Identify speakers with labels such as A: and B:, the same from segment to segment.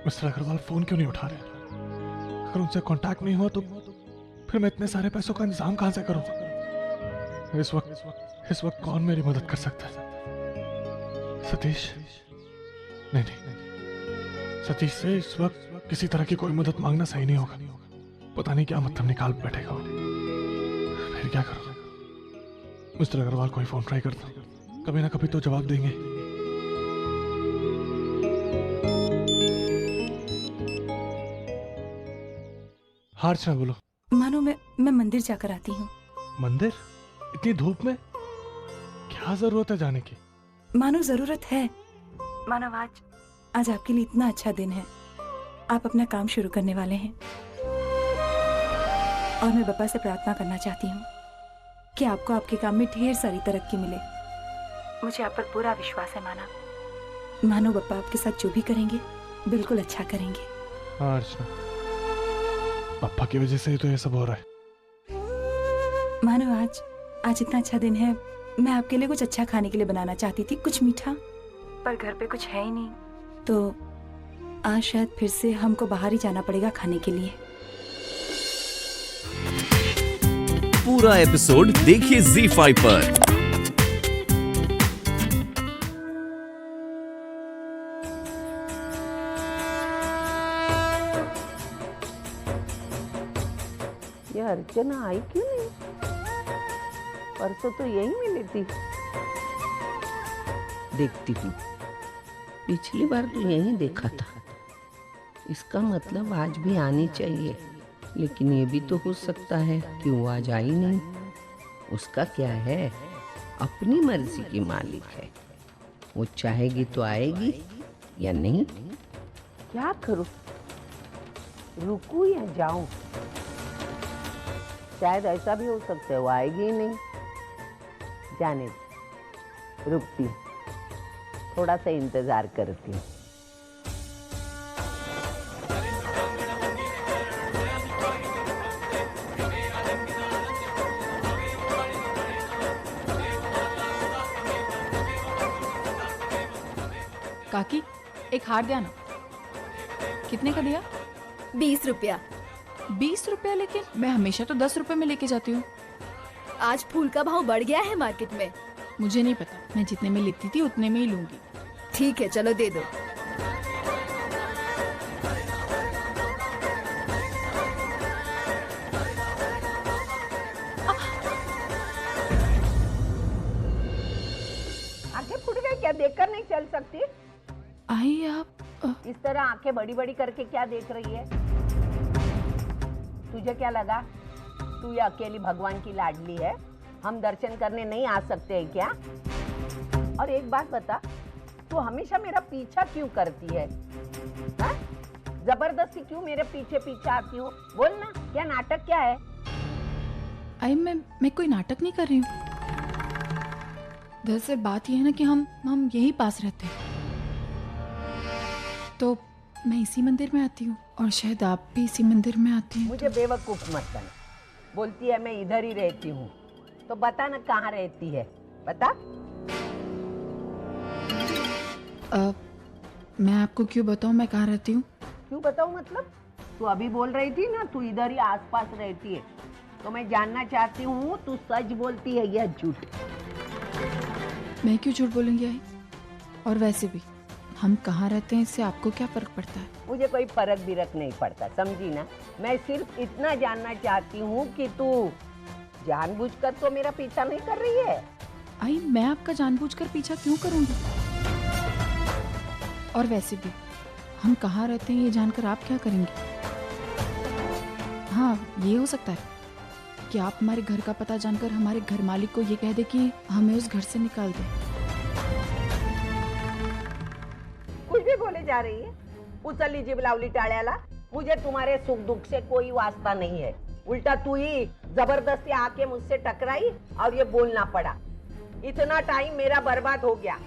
A: Mister Agarwal phone क्यों नहीं उठा रहे? अगर उनसे कांटेक्ट नहीं हुआ तो फिर मैं इतने सारे पैसों का इंतजाम कहां से करूं? इस वक्त कौन मेरी मदद कर सकता है? सतीश? नहीं नहीं, सतीश से इस वक्त किसी तरह की कोई मदद मांगना सही नहीं होगा। पता नहीं क्या मतलब निकाल बैठेगा वो। फिर क्या करूं? मिस्टर अग्रवाल को ही फोन ट्राई करता हूं, कभी ना कभी तो जवाब देंगे। हाँ अर्चना बोलो।
B: मानो मैं मंदिर जाकर आती हूँ।
A: मंदिर? इतनी धूप में क्या जरूरत है जाने की?
B: मानो जरूरत है। मानो आज आपके लिए इतना अच्छा दिन है। आप अपना काम शुरू करने वाले हैं और मैं बाबा से प्रार्थना करना चाहती हूँ कि आपको आपके काम में ढेर सारी तरक्की मिले। मुझे आप पर पूरा विश्वास है मानो बाबा आपके साथ जो भी करेंगे बिल्कुल अच्छा करेंगे।
A: हाँ अर्चना, पापा की वजह से ही तो ये सब हो रहा है।
B: मानो आज इतना अच्छा दिन है, मैं आपके लिए कुछ अच्छा खाने के लिए बनाना चाहती थी, कुछ मीठा, पर घर पे कुछ है ही नहीं, तो आज शायद फिर से हमको बाहर ही जाना पड़ेगा खाने के लिए।
C: पूरा एपिसोड देखिए ZEE5 पर।
D: ये अर्चना आई क्यों नहीं? परसों तो यही मिली थी। देखती हूँ, पिछली बार तो यही देखा था। इसका मतलब आज भी आनी चाहिए, लेकिन ये भी तो हो सकता है कि वो आज आई नहीं। उसका क्या है, अपनी मर्जी की मालिक है। वो चाहेगी तो आएगी या नहीं। क्या करूं, रुकूं या जाऊं? शायद ऐसा भी हो सकता है वो आएगी ही नहीं। जाने दो, रुकती हूँ, थोड़ा सा इंतजार करती हूँ।
E: काकी एक हार दिया ना। कितने का दिया?
F: 20 रुपया।
E: 20 रुपया? लेकिन मैं हमेशा तो 10 रुपए में लेके जाती हूँ।
F: आज फूल का भाव बढ़ गया है मार्केट में।
E: मुझे नहीं पता, मैं जितने में लेती थी उतने में ही लूंगी।
F: ठीक है चलो दे दो।
D: आंखें फूट गई क्या? देखकर नहीं चल सकती?
E: आई आप
D: इस तरह आंखें बड़ी बड़ी करके क्या देख रही है? तुझे क्या लगा तू ये अकेली भगवान की लाडली है? हम दर्शन करने नहीं आ सकते हैं क्या? और एक बात बता, तू हमेशा मेरा पीछा क्यों करती है? हा? जबरदस्ती क्यों मेरे पीछे पीछे आती हो? बोल ना, क्या नाटक क्या है?
E: आई मैं कोई नाटक नहीं कर रही हूँ। दरअसल बात यह है ना कि हम यही पास रहते हैं, तो मैं इसी मंदिर में आती हूँ और शायद आप भी इसी मंदिर में आती हैं।
D: मुझे बेवकूफ मत बना। बोलती है मैं इधर ही रहती हूँ, तो बता ना कहाँ रहती है, बता।
E: मैं आपको क्यों बताऊँ मैं कहाँ रहती हूँ?
D: क्यों बताऊँ मतलब? तू अभी बोल रही थी ना तू इधर ही आसपास रहती है, तो मैं जानना चाहती हूँ तू सच बोलती है या झूठ?
E: मैं क्यों झूठ बोलूंगी आई? और वैसे भी हम कहाँ रहते हैं इससे आपको क्या फर्क पड़ता है?
D: मुझे कोई फर्क बिरक नहीं पड़ता, समझी ना? मैं सिर्फ इतना जानना चाहती हूँ कि तू जानबूझकर तो मेरा पीछा नहीं कर रही है।
E: आई मैं आपका जानबूझकर पीछा क्यों करूंगी? और वैसे भी हम कहाँ रहते हैं ये जानकर आप क्या करेंगे? हाँ ये हो सकता है कि आप हमारे घर का पता जानकर हमारे घर मालिक को ये कह दे कि हमें उस घर से निकाल दे।
D: कुछ भी बोले जा रही है। उचली जीभ लावली टाळ्याला। मुझे तुम्हारे सुख दुख से कोई वास्ता नहीं है, उल्टा तू ही जबरदस्ती आके मुझसे टकराई और ये बोलना पड़ा। इतना टाइम मेरा बर्बाद हो गया।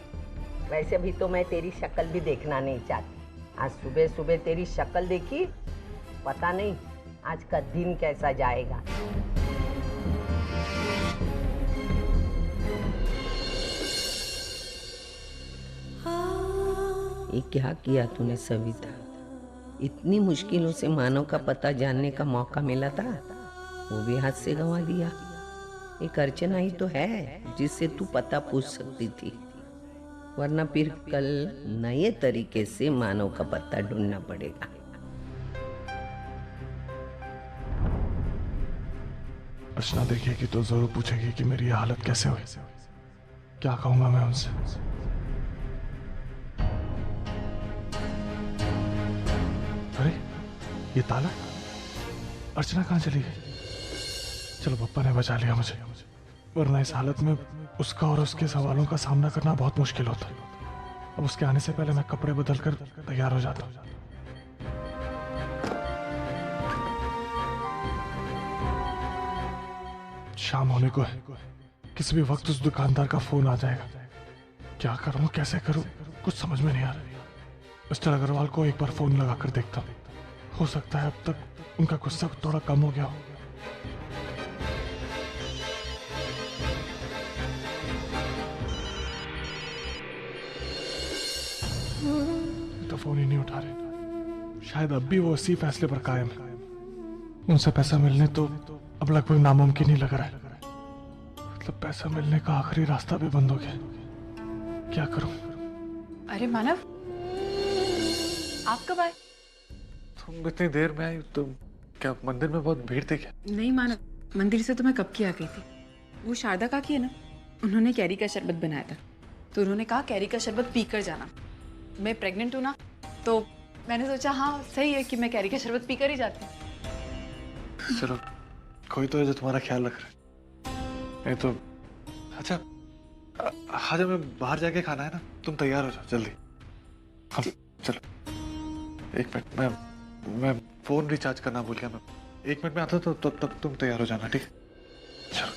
D: वैसे भी तो मैं तेरी शक्ल भी देखना नहीं चाहती। आज सुबह सुबह तेरी शक्ल देखी, पता नहीं आज का दिन कैसा जाएगा। ये क्या किया तूने सविता? इतनी मुश्किलों से मानव का पता जानने का मौका मिला था, वो भी हाथ से गंवा दिया। एक अर्चना ही तो है जिससे तू पता पूछ सकती थी, वरना फिर कल नए तरीके से मानव का पता ढूंढना पड़ेगा।
A: अर्चना देखेगी तो जरूर पूछेगी कि मेरी ये हालत कैसे हुई। क्या कहूंगा मैं उनसे? अरे ये ताला, अर्चना कहाँ चली गई? चलो पप्पा ने बचा लिया मुझे, वरना इस हालत में उसका और उसके सवालों का सामना करना बहुत मुश्किल होता। अब उसके आने से पहले मैं कपड़े बदल कर तैयार हो जाता हूँ। शाम होने को है, किसी भी वक्त उस दुकानदार का फोन आ जाएगा। क्या करूं, कैसे करूं, कुछ समझ में नहीं आ रहा। मिस्टर अग्रवाल को एक बार फोन लगा कर देखता हूं, हो सकता है अब तक उनका गुस्सा थोड़ा कम हो गया हो। तो फोन ही नहीं उठा रहे, शायद अब भी वो इसी फैसले पर कायम है। उनसे पैसा मिलने तो अब लगभग नामुमकिन ही लग रहा है। मतलब पैसा मिलने का आखिरी रास्ता भी बंद हो गया। क्या करूं?
E: अरे मानव, आप कब आए?
A: तुम इतनी देर में आई तो क्या मंदिर में बहुत भीड़ थी क्या?
E: नहीं मानव, मंदिर से तो मैं कब की आ गई थी। वो शारदा काकी है ना, उन्होंने कैरी का शरबत बनाया था, तो उन्होंने कहा कैरी का शरबत पी कर जाना। मैं प्रेग्नेंट हूँ ना, तो मैंने सोचा हाँ सही है कि मैं कैरी का शरबत पी कर ही जाती हूँ।
A: चलो, कोई तो है जो तुम्हारा ख्याल रख रहा है। नहीं तो अच्छा, आज हमें बाहर जाके खाना है ना, तुम तैयार हो जाओ जल्दी। हम चलो, एक मिनट, मैं फोन रिचार्ज करना भूल गया। मैं 1 मिनट में आता तो तब तक तुम तैयार हो जाना, ठीक है? चलो।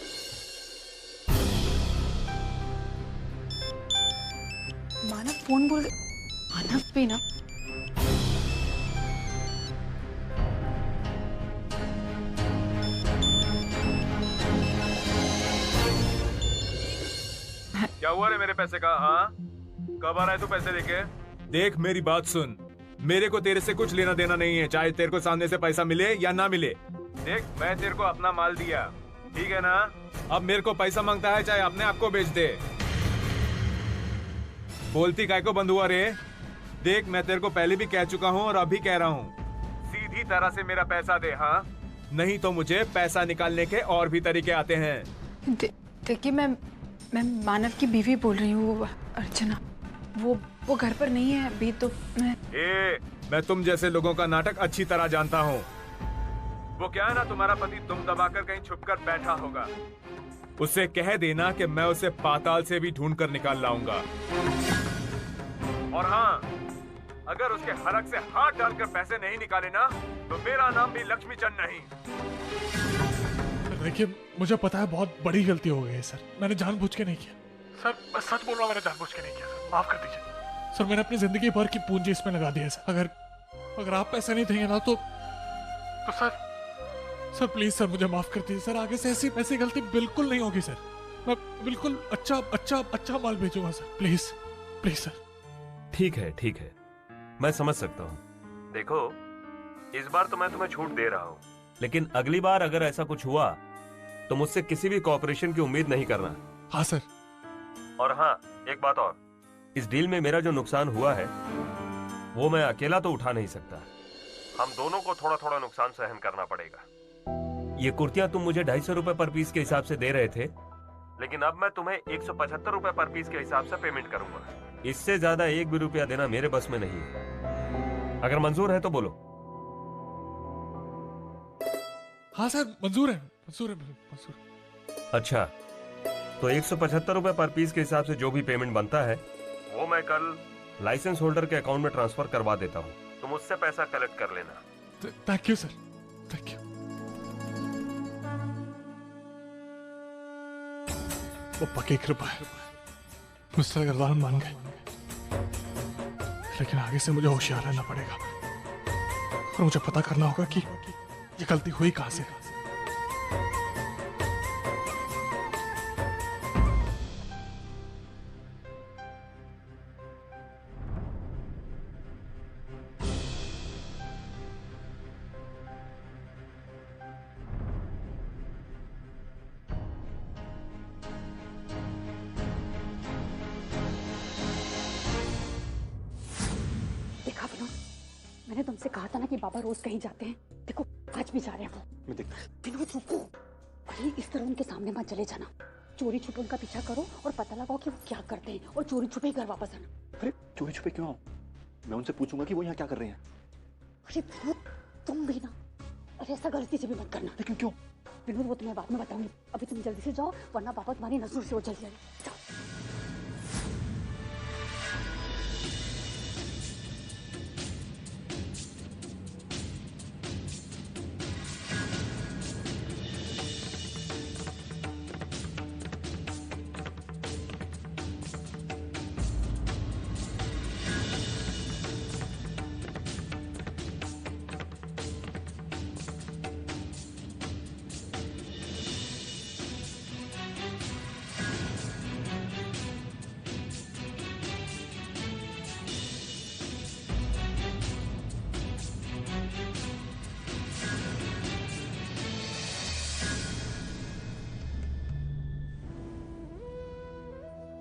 E: मानव फोन बोल, मानव पे ना।
G: क्या हुआ रे मेरे पैसे का? हाँ, कब आ रहा है तू पैसे लेके? देख मेरी बात सुन, मेरे को तेरे से कुछ लेना देना नहीं है, चाहे तेरे को सामने से पैसा मिले या ना मिले। देख मैं तेरे को अपना माल दिया, ठीक है ना? अब मेरे को पैसा मांगता है, चाहे अपने आप को बेच दे। बोलती काय को बंद हुआ रे? देख मैं तेरे को पहले भी कह चुका हूँ और अभी कह रहा हूँ, सीधी तरह से मेरा पैसा दे, हाँ? नहीं तो मुझे पैसा निकालने के और भी तरीके आते हैं।
E: देखिए मैं मानव की बीवी बोल रही हूँ, वो अर्चना। वो घर पर नहीं है अभी, तो
G: मैं तुम जैसे लोगों का नाटक अच्छी तरह जानता हूँ। वो क्या है ना, तुम्हारा पति तुम दबाकर कहीं छुपकर बैठा होगा। उससे कह देना कि मैं उसे पाताल से भी ढूंढ कर निकाल लाऊंगा। और हाँ, अगर उसके हरक से हाथ डालकर पैसे नहीं निकाले ना, तो मेरा नाम भी लक्ष्मीचंद नहीं।
A: देखिए, मुझे पता है बहुत बड़ी गलती हो गई है सर, मैंने जानबूझ के नहीं किया। सर मैं सच बोल रहा हूँ, मैंने जानबूझ के नहीं किया सर, माफ कर दीजिए सर। मैंने अपनी जिंदगी भर की पूंजी इसमें लगा दी है सर। अगर आप पैसे नहीं देंगे ना तो सर प्लीज सर मुझे माफ कर दीजिए सर। आगे से ऐसी गलती बिल्कुल नहीं होगी सर। मैं बिल्कुल अच्छा माल भेजूंगा सर। Please please sir.
H: ठीक है, मैं समझ सकता हूँ। देखो, इस बार तो मैं तुम्हें छूट दे रहा हूँ, लेकिन अगली बार अगर ऐसा कुछ हुआ तो मुझसे किसी भी कॉपरेशन की उम्मीद नहीं करना।
A: हाँ सर।
H: और हाँ, एक बात और, इस डील में मेरा जो नुकसान हुआ है वो मैं अकेला तो उठा नहीं सकता। हम दोनों को थोड़ा थोड़ा नुकसान सहन करना पड़ेगा। ये कुर्तियां तुम मुझे 250 रुपए पर पीस के हिसाब से दे रहे थे, लेकिन अब मैं तुम्हें 175 रुपए पर पीस के हिसाब से पेमेंट करूंगा। इससे ज्यादा 1 भी रुपया देना मेरे बस में नहीं है। अगर मंजूर है तो बोलो।
A: हाँ सर, मंजूर है।
H: अच्छा, तो 175 रुपए पर पीस के हिसाब से जो भी पेमेंट बनता है वो मैं कल लाइसेंस होल्डर के अकाउंट में ट्रांसफर करवा देता हूँ। तुम उससे पैसा कलेक्ट कर लेना।
A: Thank you sir, thank you. वो पक्की कृपा है, मिस्टर अग्रवाल मान गए, लेकिन आगे से मुझे होशियार रहना पड़ेगा और मुझे पता करना होगा कि ये गलती हुई कहां से।
I: मैंने तुमसे कहा था ना कि बाबा रोज कहीं जाते हैं, देखो आज भी जा रहे हैं वो।
J: मैं देखता हूँ।
I: विनोद रुको, अरे इस तरह उनके सामने मत चले जाना, चोरी छुपे उनका पीछा करो और पता लगाओ कि वो क्या करते हैं और चोरी छुपे ही घर वापस आना।
J: अरे चोरी छुपे क्यों आऊं? मैं उनसे पूछूंगा कि वो यहाँ क्या कर रहे हैं।
I: अरे विनोद तुम भी ना, अरे ऐसा गलती से भी मत करना।
J: लेकिन क्यों?
I: विनोद वो तुम्हें बाद में बताऊंगी, अभी तुम जल्दी से जाओ वरना बाबा तुम्हारी नजरों से ओझल जाएगी। जाओ।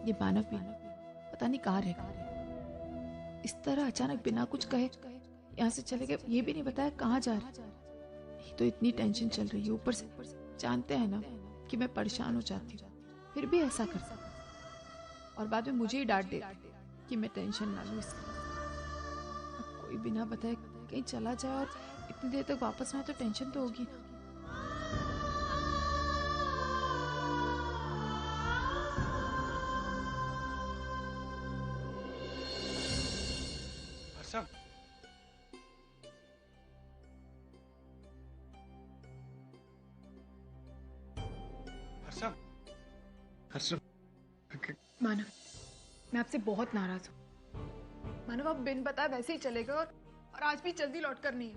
E: ये मानव भी पता नहीं कहाँ रह गया। इस तरह अचानक बिना कुछ कहे यहाँ से चले गए, ये भी नहीं बताया कहाँ जा रहे। नहीं तो इतनी टेंशन चल रही है, ऊपर से जानते हैं ना कि मैं परेशान हो जाती हूँ, फिर भी ऐसा करता और बाद में मुझे ही डांट दे कि मैं टेंशन ना लूँ इसकी। अब कोई बिना बताए कहीं चला जाए और इतनी देर तक वापस ना आए तो टेंशन तो होगी ना।
A: हर्षम, हर्षम, हर्षम,
E: मानव मैं आपसे बहुत नाराज हूँ। मानव आप बिन बताए वैसे ही चले गए और आज भी जल्दी लौट कर नहीं है।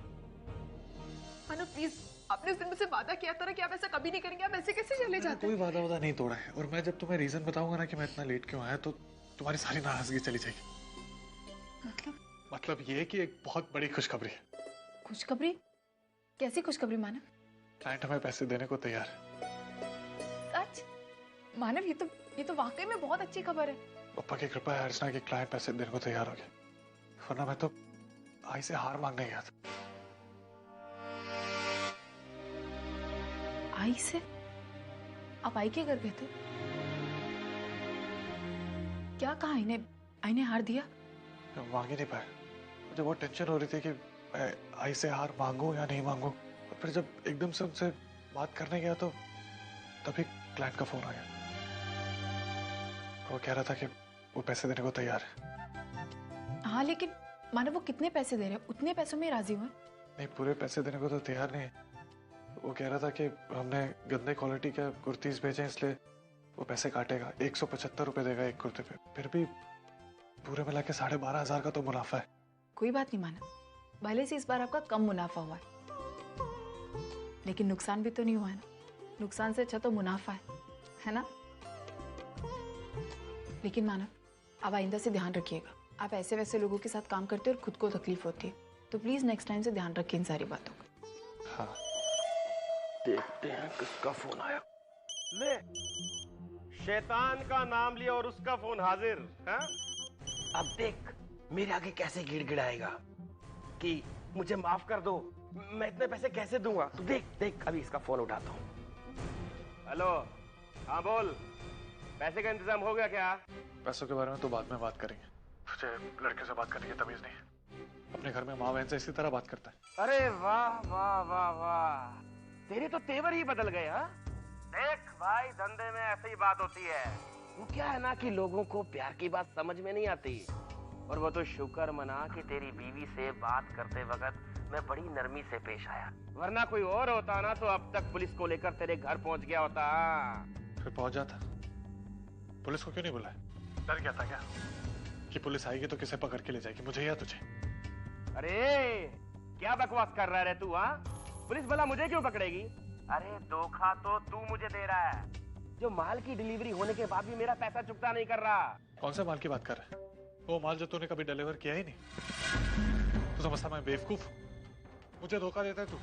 E: मानव प्लीज, आपने उस दिन मुझसे वादा किया था ना कि आप ऐसा कभी नहीं करेंगे, आप ऐसे कैसे चले जाते?
A: कोई वादा नहीं तोड़ा है, और मैं जब तुम्हें रीजन बताऊंगा ना कि मैं इतना लेट क्यों आया तो तुम्हारी सारी नाराजगी चली जाएगी। मतलब ये है कि एक बहुत बड़ी खुशखबरी है।
E: खुशखबरी? कैसी खुशखबरी मानव?
A: क्लाइंट हमें पैसे देने को तैयार है।
E: सच? मानव ये तो वाकई में बहुत अच्छी खबर है।
A: पप्पा की कृपा है अर्चना के क्लाइंट पैसे देने को तैयार हो गए, वरना मैं तो आई से हार मांगने गया था।
E: आई से? आप आई के घर गए थे? क्या कहा आई ने हार दिया?
A: मांग ही नहीं पाया। मुझे बहुत टेंशन हो रही थी कि मैं आई से हार मांगू या नहीं मांगू, और फिर जब एकदम से उनसे बात करने गया तो तभी क्लाइंट का फोन आ गया। वो कह रहा था कि वो पैसे देने को तैयार है।
E: हाँ लेकिन मानव वो कितने पैसे दे रहे हैं? उतने पैसों में राजी हुए?
A: नहीं, पूरे पैसे देने को तो तैयार नहीं है। वो कह रहा था कि हमने गंदे क्वालिटी के कुर्तीज भेजे इसलिए वो पैसे काटेगा। 175 रुपए देगा एक कुर्ते पे। फिर भी पूरे मिला के 12,500 का तो मुनाफा है।
E: कोई बात नहीं मानव, भले से इस बार आपका कम मुनाफा हुआ है, लेकिन नुकसान भी तो नहीं हुआ है ना। नुकसान से अच्छा तो मुनाफा है ना? लेकिन मानव आप आइंदा से ध्यान रखिएगा, आप ऐसे वैसे लोगों के साथ काम करते हो और खुद को तकलीफ होती है, तो प्लीज नेक्स्ट टाइम से ध्यान रखिए इन सारी बातों का।
A: हाँ।
J: देखते हैं किसका फोन आया।
H: ले, शैतान का नाम लिया और उसका फोन हाजिर है?
K: अब देख मेरे आगे कैसे गिड़गिड़ाएगा कि मुझे माफ कर दो, मैं इतने पैसे कैसे दूंगा। तो देख अभी इसका फोन उठाता हूँ।
H: हेलो, हाँ बोल, पैसे का इंतजाम हो गया क्या?
A: पैसों के बारे में तो बाद में बात करेंगे, मुझे लड़के से बात करने की तमीज नहीं है। अपने घर में माँ बहन से इसी तरह बात करता है।
K: अरे वाह वाह वाह वाह, तेरे तो तेवर ही बदल गए। हाँ देख भाई, धंधे में ऐसी ही बात होती है। वो क्या है ना कि लोगों को प्यार की बात समझ में नहीं आती, और वो तो शुक्र मना कि तेरी बीवी से बात करते वक्त मैं बड़ी नरमी से पेश आया, वरना कोई और होता ना तो अब तक पुलिस को लेकर तेरे घर पहुंच गया होता।
A: फिर पहुंच जाता। पुलिस को क्यों नहीं बुलाया? डर गया था क्या कि पुलिस आएगी तो किसे पकड़ के ले जाएगी, मुझे या तुझे?
K: अरे क्या बकवास कर रहा है तू? हाँ, पुलिस भला मुझे क्यों पकड़ेगी? अरे धोखा तो तू मुझे दे रहा है, जो माल की डिलीवरी होने के बाद भी मेरा पैसा चुकता नहीं कर रहा।
A: कौन सा माल की बात कर रहा है? वो माल जो तूने कभी डिलीवर किया ही नहीं। तू समझता मैं बेवकूफ? मुझे धोखा देता है तू?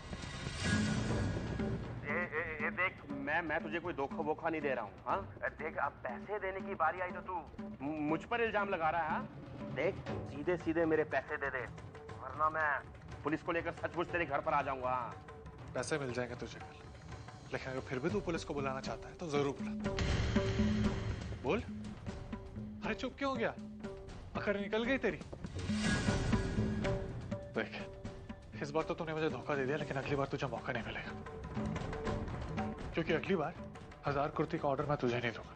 K: ए, देख मैं तुझे कोई धोखा वोखा नहीं दे रहा हूँ। हाँ देख, अब पैसे देने की बारी आई तो तू मुझ पर इल्जाम लगा रहा है। हाँ? देख सीधे सीधे मेरे पैसे दे दे, वरना मैं पुलिस को लेकर सचमुच तेरे घर पर आ जाऊंगा।
A: पैसे मिल जाएंगे तुझे कल, लेकिन अगर फिर भी तू पुलिस को बुलाना चाहता है तो जरूर बुला। बोल। अरे चुप क्यों हो गया? अकड़ निकल गई तेरी? देख, इस बार तो तूने मुझे धोखा दे दिया, लेकिन अगली बार तुझे मौका नहीं मिलेगा, क्योंकि अगली बार 1000 कुर्ती का ऑर्डर मैं तुझे नहीं दूंगा।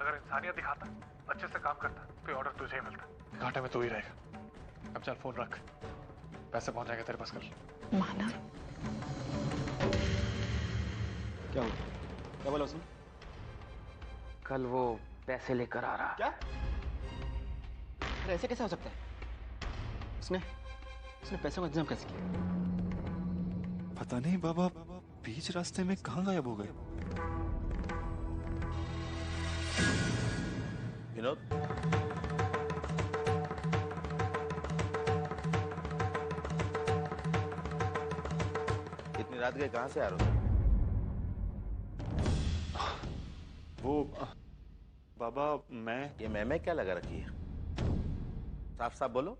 A: अगर इंसानियत दिखाता, अच्छे से काम करता, तो ऑर्डर तुझे ही मिलता। घाटे में तू ही रहेगा। अब चल फोन रख, पैसे पहुंच जाएंगे तेरे पास कल।
E: मानव,
J: क्या हुआ? क्या बोला उसने?
K: कल वो पैसे लेकर आ रहा।
J: क्या? अरे ऐसे कैसे हो सकता है? उसने पैसों का इंतजाम कैसे किया? पता नहीं बाबा, बीच रास्ते में कहाँ गायब हो गए।
K: विनोद, इतनी रात गए कहाँ से आ रहे हो?
J: वो बाबा,
K: ये मैं क्या लगा रखी है? साफ साफ बोलो,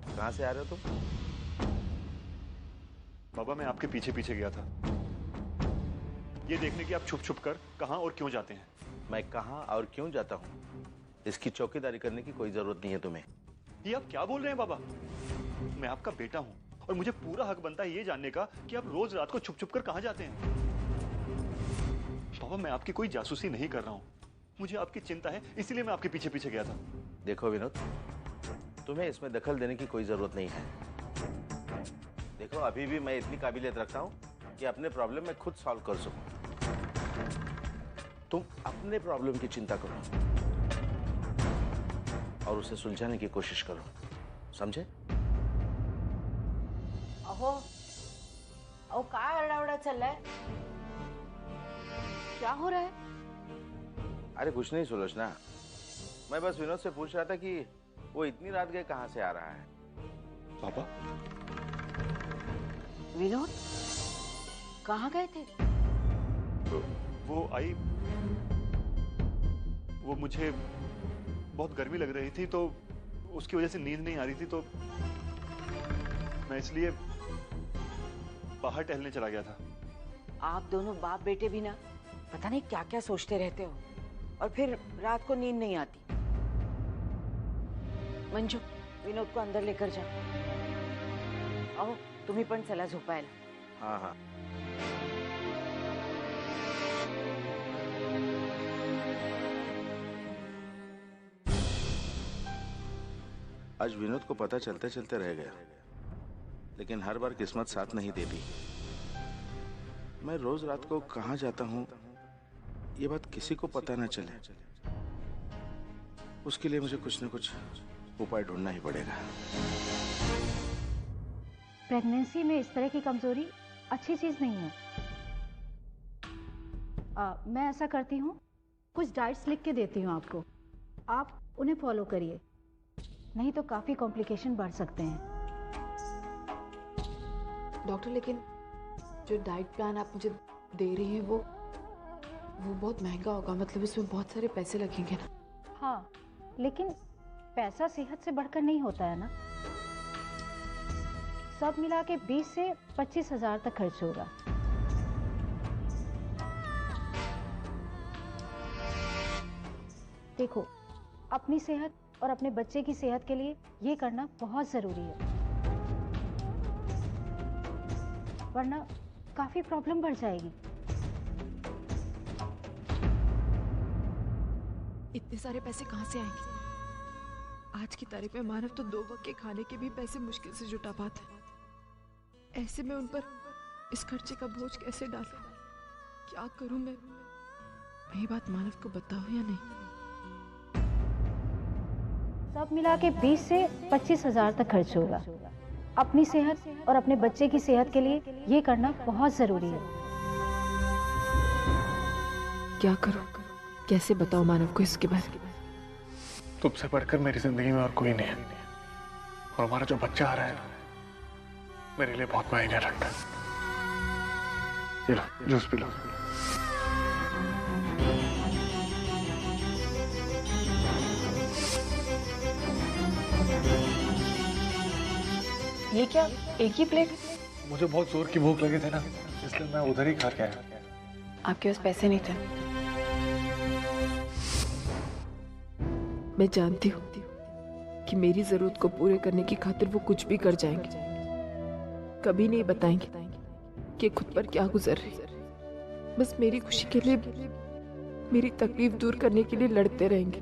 K: कहाँ से आ रहे हो तुम?
J: बाबा मैं आपके पीछे पीछे गया था, ये देखने की आप छुप छुप कर कहाँ और क्यों जाते हैं।
K: मैं कहाँ और क्यों जाता हूँ, इसकी चौकीदारी करने की कोई जरूरत नहीं है तुम्हें।
J: ये आप क्या बोल रहे हैं बाबा? मैं आपका बेटा हूँ और मुझे पूरा हक बनता है ये जानने का कि आप रोज रात को छुप छुप कर कहाँ जाते हैं। बाबा मैं आपकी कोई जासूसी नहीं कर रहा हूँ, मुझे आपकी चिंता है, इसीलिए मैं आपके पीछे पीछे गया था।
K: देखो विनोद, तुम्हें इसमें दखल देने की कोई जरूरत नहीं है। देखो अभी भी मैं इतनी काबिलियत रखता हूँ कि अपने प्रॉब्लम में खुद सॉल्व कर सकूं। तुम अपने प्रॉब्लम की चिंता करो और उसे सुलझाने की कोशिश करो, समझे?
D: अहो काय आरडाओरडा चल रहा है?
I: क्या हो रहा है?
K: अरे कुछ नहीं सुलोचना, मैं बस विनोद से पूछ रहा था कि वो इतनी रात गए कहाँ से आ रहा है।
J: पापा,
I: विनोद कहाँ गए थे?
J: वो मुझे बहुत गर्मी लग रही थी, तो उसकी वजह से नींद नहीं आ रही थी, तो मैं इसलिए बाहर टहलने चला गया था।
D: आप दोनों बाप बेटे भी ना पता नहीं क्या क्या सोचते रहते हो, और फिर रात को नींद नहीं आती। मंजू, विनोद को अंदर लेकर जा। अहो तुम्ही पण चला झोपायला।
K: हाँ हाँ। आज विनोद को पता चलते चलते रह गया, लेकिन हर बार किस्मत साथ नहीं देती। मैं रोज रात को कहाँ जाता हूँ ये बात किसी को पता ना चले, उसके लिए मुझे कुछ न कुछ उपाय ढूंढना ही पड़ेगा।
I: प्रेगनेंसी में इस तरह की कमजोरी अच्छी चीज नहीं है। मैं ऐसा करती हूँ, कुछ डाइट्स लिख के देती हूँ आपको, आप उन्हें फॉलो करिए, नहीं तो काफी कॉम्प्लिकेशन बढ़ सकते हैं।
E: डॉक्टर, लेकिन जो डाइट प्लान आप मुझे दे रही हैं वो बहुत महंगा होगा, मतलब उसमें बहुत सारे पैसे लगेंगे ना?
I: हाँ, लेकिन पैसा सेहत से बढ़कर नहीं होता है ना। सब मिला के 20 से 25 हजार तक खर्च होगा। देखो, अपनी सेहत और अपने बच्चे की सेहत के लिए ये करना बहुत जरूरी है, वरना काफी प्रॉब्लम बढ़ जाएगी।
E: इतने सारे पैसे कहाँ से आएंगे? आज की तारीख में मानव तो 2 वक्त के खाने के भी पैसे मुश्किल से जुटा पाता है। ऐसे में उन पर इस खर्चे का बोझ कैसे डालूं? क्या करूं मैं? ये बात मानव को बताऊं या नहीं?
I: सब मिला के 20 से 25 हजार तक खर्च होगा। अपनी सेहत और अपने बच्चे की सेहत के लिए ये करना बहुत जरूरी है।
E: क्या करूं? कैसे बताओ मानव को इसके बारे में?
A: तुमसे बढ़कर मेरी जिंदगी में और कोई नहीं है, और हमारा जो बच्चा आ रहा है मेरे लिए बहुत मायने रखता है। ये लो, जूस पी लो।
E: ये क्या, एक ही प्लेट?
A: मुझे बहुत जोर की भूख लगी थी ना, इसलिए मैं उधर ही खा के आया।
E: आपके पास पैसे नहीं थे? मैं जानती हूँ कि मेरी जरूरत को पूरे करने की खातिर वो कुछ भी कर जाएंगे। कभी नहीं बताएंगे कि खुद पर क्या गुजर रही। बस मेरी खुशी के लिए, मेरी तकलीफ दूर करने के लिए लड़ते रहेंगे।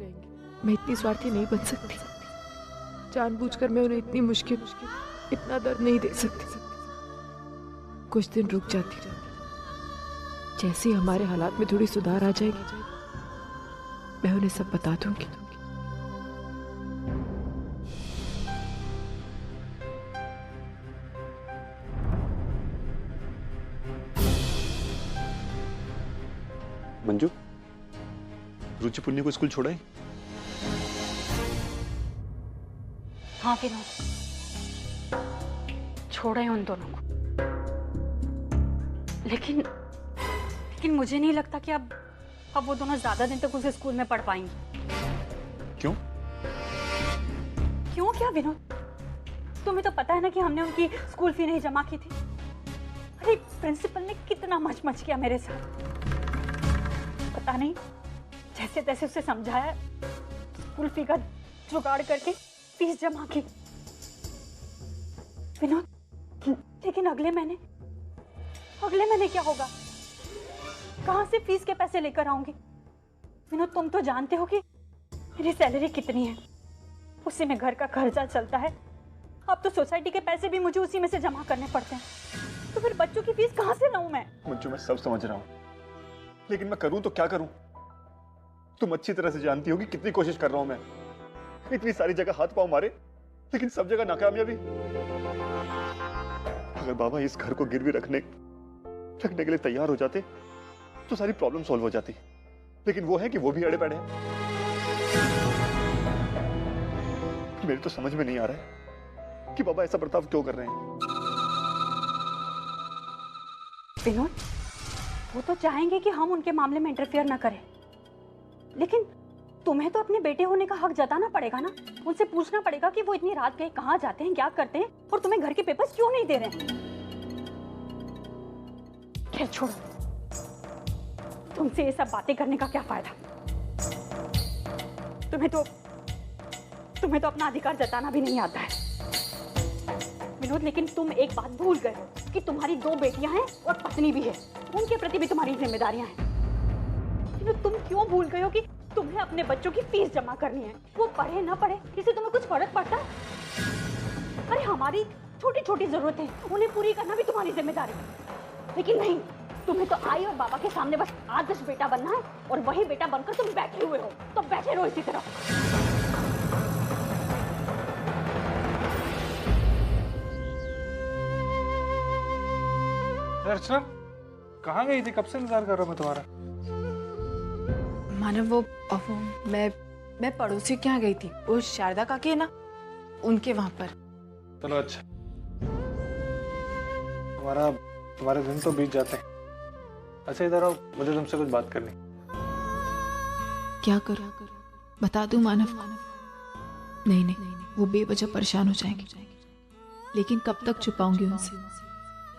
E: मैं इतनी स्वार्थी नहीं बन सकती। जानबूझकर मैं उन्हें इतनी मुश्किल, इतना दर्द नहीं दे सकती। कुछ दिन रुक जाती, जैसे ही हमारे हालात में थोड़ी सुधार आ जाएगी, मैं उन्हें सब बता दूंगी।
J: मंजू, रुचि पुन्नी को स्कूल छोड़ा है?
B: हाँ विनोद, छोड़े उन दोनों को। लेकिन मुझे नहीं लगता कि अब वो दोनों ज्यादा दिन तक उस स्कूल में पढ़ पाएंगे।
J: क्यों?
B: क्यों क्या विनोद? तुम्हें तो पता है ना कि हमने उनकी स्कूल फी नहीं जमा की थी। अरे प्रिंसिपल ने कितना मच किया मेरे साथ। पता नहीं, जैसे तैसे उसे समझाया, स्कूल फी का जुगाड़ करके फीस जमा की। विनोद, लेकिन अगले महीने क्या होगा? कहां से फीस के पैसे लेकर आऊंगी? विनोद, तुम तो जानते हो कि मेरी सैलरी कितनी है, उसी में घर का खर्चा चलता है। अब तो सोसाइटी के पैसे भी मुझे उसी में से जमा करने पड़ते हैं। तो फिर बच्चों की फीस कहां से लाऊं मैं?
J: मंजू, मैं सब समझ रहा हूँ, लेकिन मैं करूँ तो क्या करूँ? तुम अच्छी तरह से जानती हो कि कितनी कोशिश कर रहा हूँ मैं। इतनी सारी जगह हाथ पांव मारे, लेकिन सब जगह नाकामयाबी। अगर बाबा इस घर को गिरवी रखने के लिए तैयार हो जाते तो सारी प्रॉब्लम सॉल्व हो जाती, लेकिन वो है कि वो भी अड़े पड़े हैं। मेरे तो समझ में नहीं आ रहा है कि बाबा ऐसा बर्ताव क्यों कर रहे हैं।
B: विनोद, वो तो चाहेंगे कि हम उनके मामले में इंटरफेयर ना करें, लेकिन तुम्हें तो अपने बेटे होने का हक जताना पड़ेगा ना। उनसे पूछना पड़ेगा कि वो इतनी रात गए कहाँ जाते हैं, क्या करते हैं, और तुम्हें घर के पेपर्स क्यों नहीं दे रहे हैं। खैर छोड़ो, तुमसे ये सब बातें करने का क्या फायदा? तुम्हें तो अपना अधिकार जताना भी नहीं आता है विनोद। लेकिन तुम एक बात भूल गए हो कि तुम्हारी 2 बेटियां हैं और पत्नी भी है। उनके प्रति भी तुम्हारी जिम्मेदारियां हैं। विनोद, तुम क्यों भूल गए हो कि तुम्हें अपने बच्चों की फीस जमा करनी है? वो पढ़े ना पढ़े, इससे तुम्हें कुछ फर्क पड़ता है? अरे हमारी छोटी छोटी जरूरतें, उन्हें पूरी करना भी तुम्हारी जिम्मेदारी है। लेकिन नहीं, तुम्हें तो आई और बाबा के सामने बस आदर्श बेटा बनना है, और वही बेटा बनकर तुम बैठे हुए हो। तो बैठे रहो इसी तरह।
A: अर्चना, कहाँ गई थी? कब से इंतजार कर रहा हूँ मैं तुम्हारा।
E: मानव, वो मैं पड़ोसी के यहाँ गई थी। वो शारदा काकी है ना, उनके वहां पर।
A: चलो अच्छा, तुम्हारे दिन तो बीत जाते हैं। अच्छा इधर आओ, मुझे तुमसे कुछ बात करनी।
E: क्या करूं? बता दूं मानव? नहीं, वो बेवजह परेशान हो जाएंगे। लेकिन कब तक छुपाऊंगी उनसे?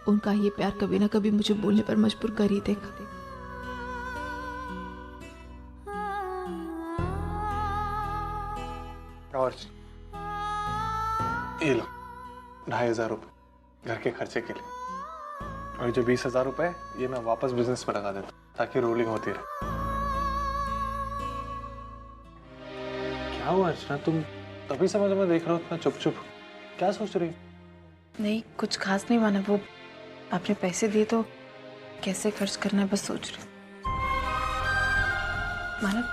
E: उनका ये प्यार कभी ना कभी मुझे बोलने पर मजबूर कर ही देगा।
A: और ये लो 2500 रुपए घर के खर्चे के लिए, और जो 20,000 रुपए ये मैं वापस बिजनेस में लगा देता हूँ ताकि रोलिंग होती रहे। क्या हुआ अर्चना, तुम तभी समझ में देख रहे हो इतना चुप? क्या सोच रही?
E: नहीं, कुछ खास नहीं मानव। वो आपने पैसे दिए तो कैसे खर्च करना है बस सोच रही। मानव,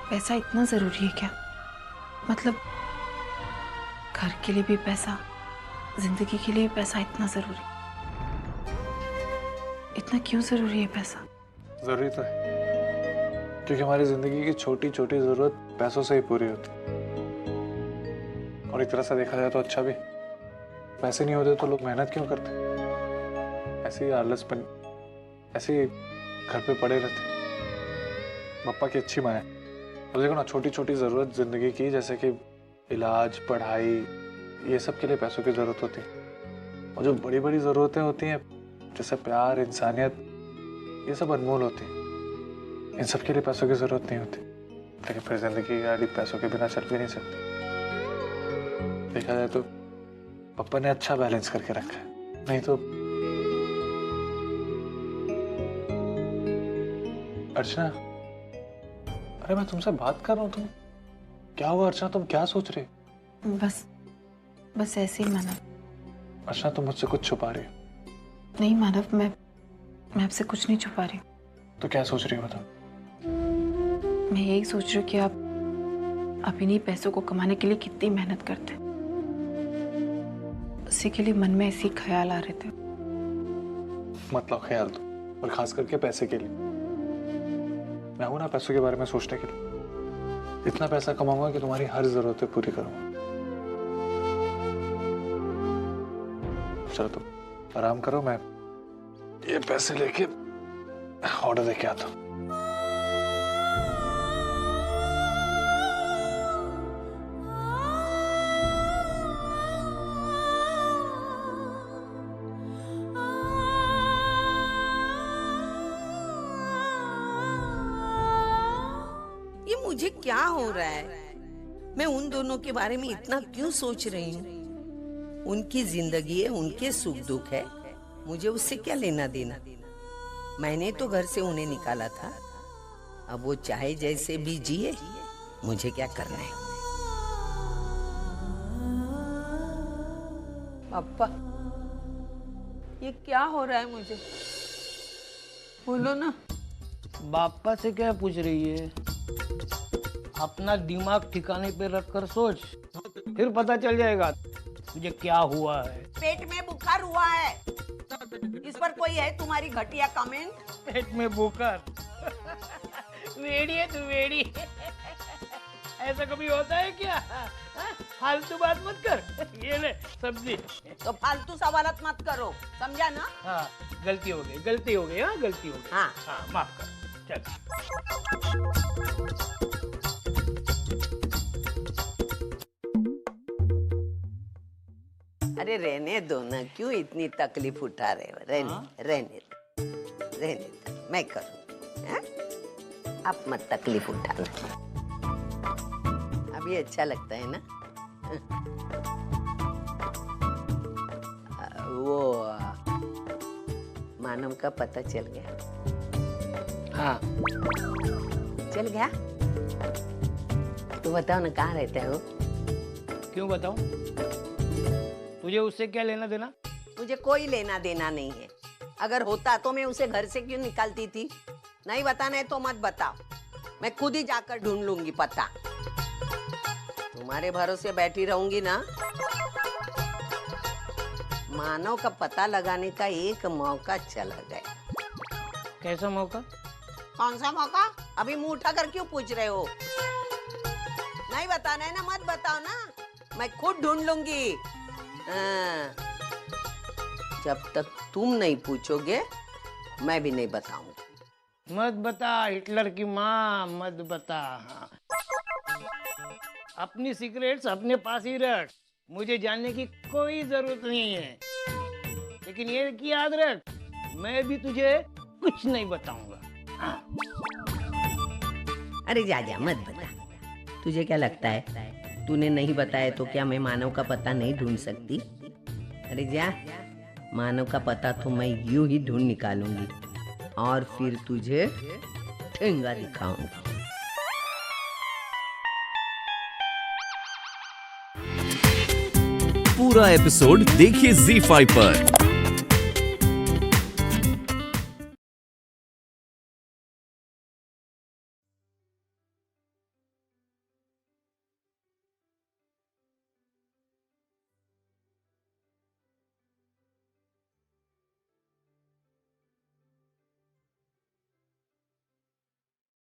E: पैसा इतना जरूरी है क्या? मतलब घर के लिए भी पैसा, जिंदगी के लिए भी पैसा इतना जरूरी? इतना क्यों जरूरी है पैसा?
A: जरूरी तो है, क्योंकि हमारी जिंदगी की छोटी छोटी जरूरत पैसों से ही पूरी होती। और एक तरह से देखा जाए तो अच्छा भी। पैसे नहीं होते तो लोग मेहनत क्यों करते? ऐसे ही आलसपन, ऐसे ही घर पे पड़े रहते। पापा की अच्छी माँ है, और देखो ना छोटी छोटी जरूरत जिंदगी की, जैसे कि इलाज, पढ़ाई, ये सब के लिए पैसों की जरूरत होती है, और जो बड़ी बड़ी जरूरतें होती हैं जैसे प्यार, इंसानियत, ये सब अनमोल होती है। इन सब के लिए पैसों की जरूरत नहीं होती, लेकिन फिर जिंदगी की गाड़ी पैसों के बिना चल भी नहीं सकती। देखा जाए तो पापा ने अच्छा बैलेंस करके रखा है, नहीं तो। अर्चना, अरे मैं तुमसे बात कर रहा हूँ, तुम क्या हुआ? अर्चना तुम क्या सोच रही?
E: बस ऐसे ही मानव।
A: अर्चना तुम मुझसे कुछ छुपा रही हो?
E: नहीं मानव, मैं आपसे कुछ नहीं छुपा रही।
A: तो क्या सोच रही हो बताओ?
E: मैं यही सोच रही हूँ कि आप इन्हीं पैसों को कमाने के लिए कितनी मेहनत करते हैं। उसी के लिए मन में ऐसे ही ख्याल आ रहे थे।
A: मतलब ख्याल तो, और खास करके पैसे के लिए। मैं हूं ना पैसों के बारे में सोचने के लिए। इतना पैसा कमाऊंगा कि तुम्हारी हर जरूरतें पूरी करूंगा। चलो तुम आराम करो, मैं ये पैसे लेके ऑर्डर देके आता हूँ।
D: ये मुझे क्या हो रहा है? मैं उन दोनों के बारे में इतना क्यों सोच रही हूँ? उनकी जिंदगी है, उनके सुख दुख है, मुझे उससे क्या लेना देना? मैंने तो घर से उन्हें निकाला था, अब वो चाहे जैसे भी जिए, मुझे क्या करना है? पापा, ये क्या हो रहा है मुझे? बोलो ना।
K: बापा से क्या पूछ रही है? अपना दिमाग ठिकाने पे रखकर सोच, फिर पता चल जाएगा मुझे क्या हुआ है।
D: पेट में बुखार हुआ है, इस पर कोई है तुम्हारी घटिया कमेंट?
K: पेट में बुखार? वेड़ी है तू, वेड़ी। ऐसा कभी होता है क्या? फालतू बात मत कर। ये ले सब्जी।
D: तो फालतू सवालत मत करो, समझा ना?
K: हाँ, गलती हो गई, गलती हो गई। हाँ, गलती हो गई।
D: हाँ,
K: माफ कर। चल।
D: अरे रहने दो ना, क्यों इतनी तकलीफ उठा रहे हो? रहने दो, मैं करूँ। आप मत तकलीफ उठाना, अभी अच्छा लगता है ना? वो मानव का पता चल गया?
K: हाँ,
D: चल गया? तो बताओ ना, कहाँ रहते हो?
K: क्यों बताऊं? तुझे उससे क्या लेना देना?
D: मुझे कोई लेना देना नहीं है। अगर होता तो मैं उसे घर से क्यों निकालती थी? नहीं बताना है तो मत बताओ, मैं खुद ही जाकर ढूंढ लूंगी पता। तुम्हारे भरोसे बैठी रहूंगी ना? मानव का पता लगाने का एक मौका चला गया।
K: कैसा मौका?
D: कौन सा मौका? अभी मुंह उठा कर क्यों पूछ रहे हो? नहीं बताना है ना, मत बताओ ना, मैं खुद ढूंढ लूंगी। जब तक तुम नहीं पूछोगे मैं भी नहीं बताऊंगी।
K: मत बता, हिटलर की माँ, मत बता। हाँ। अपनी सीक्रेट्स अपने पास ही रख, मुझे जानने की कोई जरूरत नहीं है। लेकिन ये कि याद रख, मैं भी तुझे कुछ नहीं बताऊंगा। हाँ।
D: अरे जा जा, मत बता। तुझे क्या लगता है तूने नहीं बताया तो क्या मैं मानव का पता नहीं ढूंढ सकती? अरे जा, मानव का पता तो मैं यूं ही ढूंढ निकालूंगी और फिर तुझे ठेंगा दिखाऊंगी।
C: पूरा एपिसोड देखिए ZEE5 पर।